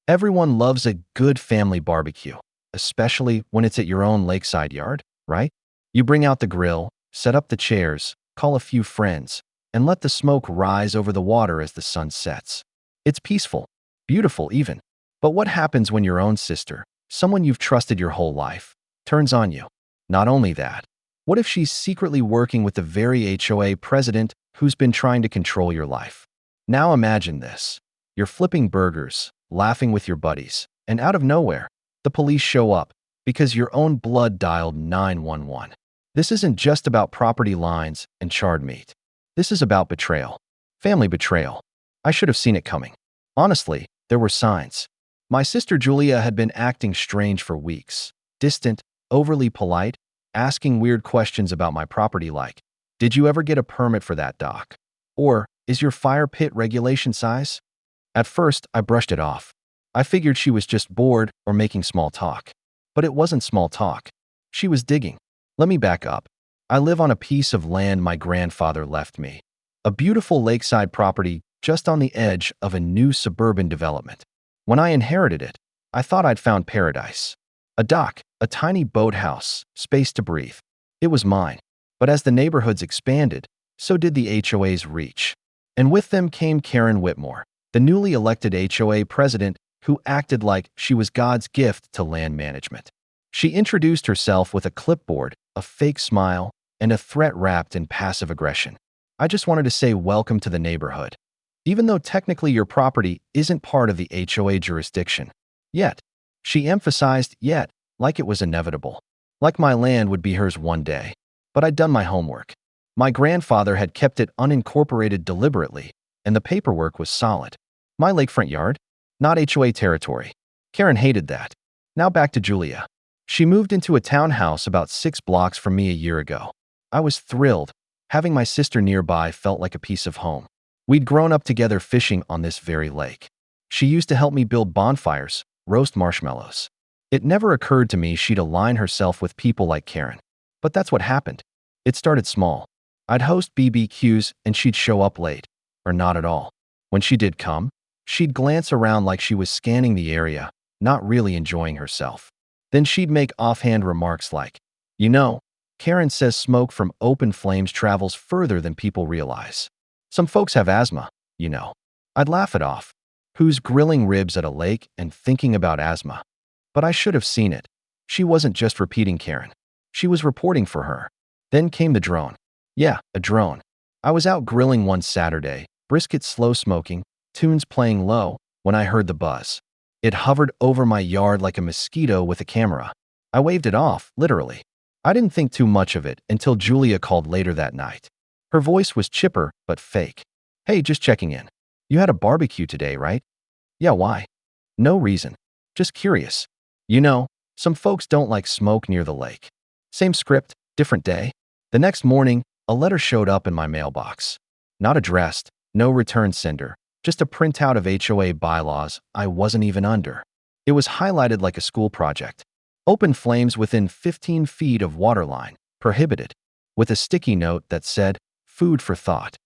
Everyone loves a good family barbecue, especially when it's at your own lakeside yard, right? You bring out the grill, set up the chairs, call a few friends, and let the smoke rise over the water as the sun sets. It's peaceful, beautiful even. But what happens when your own sister, someone you've trusted your whole life, turns on you? Not only that, what if she's secretly working with the very HOA president who's been trying to control your life? Now imagine this. You're flipping burgers, laughing with your buddies, and out of nowhere, the police show up because your own blood dialed 911. This isn't just about property lines and charred meat. This is about betrayal. Family betrayal. I should have seen it coming. Honestly, there were signs. My sister Julia had been acting strange for weeks. Distant, overly polite, asking weird questions about my property like, "Did you ever get a permit for that dock?" Or, "Is your fire pit regulation size?" At first, I brushed it off. I figured she was just bored or making small talk. But it wasn't small talk. She was digging. Let me back up. I live on a piece of land my grandfather left me. A beautiful lakeside property just on the edge of a new suburban development. When I inherited it, I thought I'd found paradise. A dock, a tiny boathouse, space to breathe. It was mine. But as the neighborhoods expanded, so did the HOA's reach. And with them came Karen Whitmore, the newly elected HOA president who acted like she was God's gift to land management. She introduced herself with a clipboard, a fake smile, and a threat wrapped in passive aggression. I just wanted to say welcome to the neighborhood. Even though technically your property isn't part of the HOA jurisdiction. Yet, she emphasized yet, like it was inevitable. Like my land would be hers one day. But I'd done my homework. My grandfather had kept it unincorporated deliberately, and the paperwork was solid. My lakefront yard? Not HOA territory. Karen hated that. Now back to Julia. She moved into a townhouse about 6 blocks from me a year ago. I was thrilled. Having my sister nearby felt like a piece of home. We'd grown up together fishing on this very lake. She used to help me build bonfires, roast marshmallows. It never occurred to me she'd align herself with people like Karen. But that's what happened. It started small. I'd host BBQs and she'd show up late, or not at all. When she did come, she'd glance around like she was scanning the area, not really enjoying herself. Then she'd make offhand remarks like, "You know, Karen says smoke from open flames travels further than people realize. Some folks have asthma, you know." I'd laugh it off. Who's grilling ribs at a lake and thinking about asthma? But I should have seen it. She wasn't just repeating Karen. She was reporting for her. Then came the drone. Yeah, a drone. I was out grilling one Saturday, brisket slow smoking, tunes playing low, when I heard the buzz. It hovered over my yard like a mosquito with a camera. I waved it off, literally. I didn't think too much of it until Julia called later that night. Her voice was chipper, but fake. "Hey, just checking in. You had a barbecue today, right?" "Yeah, why?" "No reason. Just curious. You know, some folks don't like smoke near the lake." Same script, different day. The next morning, a letter showed up in my mailbox. Not addressed, no return sender, just a printout of HOA bylaws I wasn't even under. It was highlighted like a school project. Open flames within 15 feet of waterline, prohibited, with a sticky note that said, "Food for thought."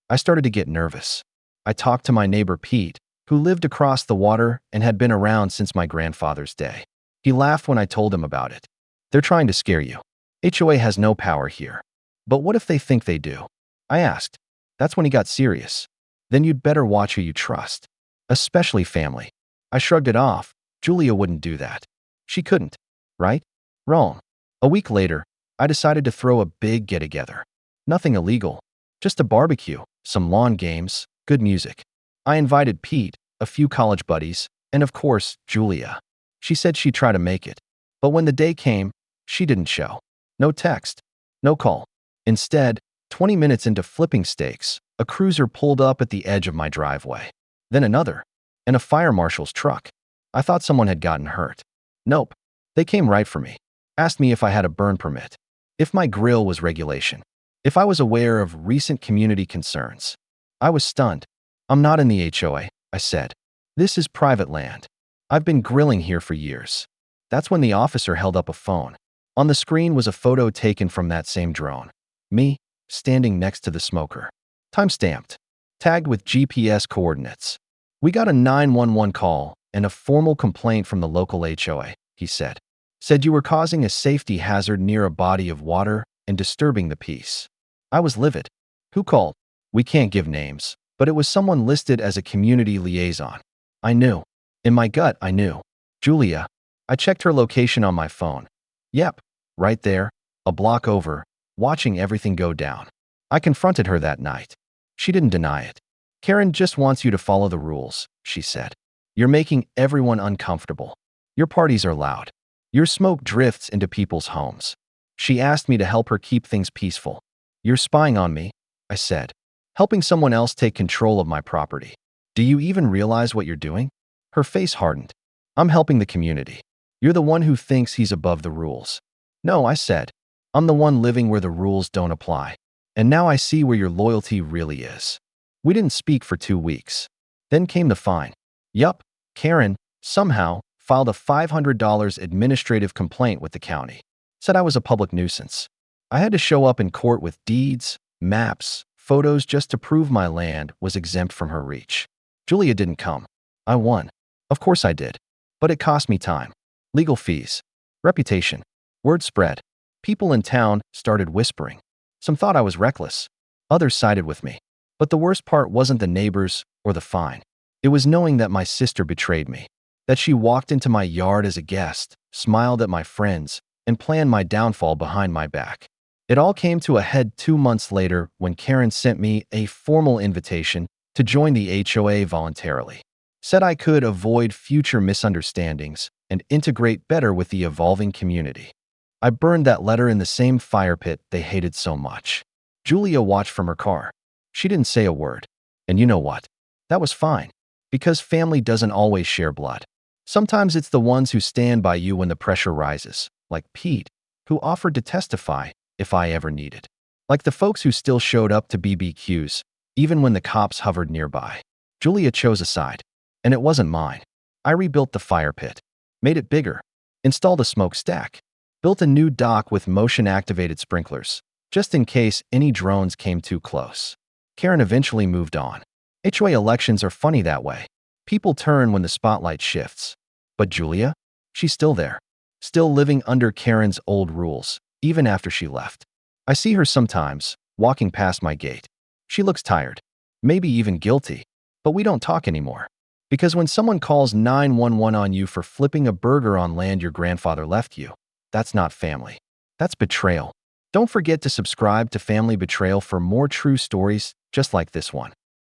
I started to get nervous. I talked to my neighbor Pete, who lived across the water and had been around since my grandfather's day. He laughed when I told him about it. "They're trying to scare you. HOA has no power here." "But what if they think they do?" I asked. That's when he got serious. "Then you'd better watch who you trust. Especially family." I shrugged it off. Julia wouldn't do that. She couldn't. Right? Wrong. A week later, I decided to throw a big get-together. Nothing illegal. Just a barbecue, some lawn games, good music. I invited Pete, a few college buddies, and of course, Julia. She said she'd try to make it. But when the day came, she didn't show. No text. No call. Instead, 20 minutes into flipping steaks, a cruiser pulled up at the edge of my driveway. Then another. And a fire marshal's truck. I thought someone had gotten hurt. Nope. They came right for me. Asked me if I had a burn permit. If my grill was regulation. If I was aware of recent community concerns. I was stunned. "I'm not in the HOA," I said. "This is private land. I've been grilling here for years." That's when the officer held up a phone. On the screen was a photo taken from that same drone. Me, standing next to the smoker. Time-stamped. Tagged with GPS coordinates. "We got a 911 call. and a formal complaint from the local HOA, he said. Said you were causing a safety hazard near a body of water and disturbing the peace. I was livid. Who called? We can't give names, but it was someone listed as a community liaison. I knew. In my gut, I knew. Julia. I checked her location on my phone. Yep, right there, a block over, watching everything go down. I confronted her that night. She didn't deny it. Karen just wants you to follow the rules, she said. You're making everyone uncomfortable. Your parties are loud. Your smoke drifts into people's homes. She asked me to help her keep things peaceful. You're spying on me, I said. Helping someone else take control of my property. Do you even realize what you're doing? Her face hardened. I'm helping the community. You're the one who thinks he's above the rules. No, I said. I'm the one living where the rules don't apply. And now I see where your loyalty really is. We didn't speak for 2 weeks. Then came the fine. Yup, Karen, somehow, filed a $500 administrative complaint with the county. Said I was a public nuisance. I had to show up in court with deeds, maps, photos just to prove my land was exempt from her reach. Julia didn't come. I won. Of course I did. But it cost me time. Legal fees. Reputation. Word spread. People in town started whispering. Some thought I was reckless. Others sided with me. But the worst part wasn't the neighbors or the fine. It was knowing that my sister betrayed me. That she walked into my yard as a guest, smiled at my friends, and planned my downfall behind my back. It all came to a head 2 months later when Karen sent me a formal invitation to join the HOA voluntarily. Said I could avoid future misunderstandings and integrate better with the evolving community. I burned that letter in the same fire pit they hated so much. Julia watched from her car. She didn't say a word. And you know what? That was fine. Because family doesn't always share blood. Sometimes it's the ones who stand by you when the pressure rises, like Pete, who offered to testify if I ever needed. Like the folks who still showed up to BBQs, even when the cops hovered nearby. Julia chose a side. And it wasn't mine. I rebuilt the fire pit, made it bigger, installed a smokestack, built a new dock with motion-activated sprinklers, just in case any drones came too close. Karen eventually moved on. HOA elections are funny that way. People turn when the spotlight shifts. But Julia? She's still there. Still living under Karen's old rules, even after she left. I see her sometimes, walking past my gate. She looks tired, maybe even guilty, but we don't talk anymore. Because when someone calls 911 on you for flipping a burger on land your grandfather left you, that's not family. That's betrayal. Don't forget to subscribe to Family Betrayal for more true stories just like this one.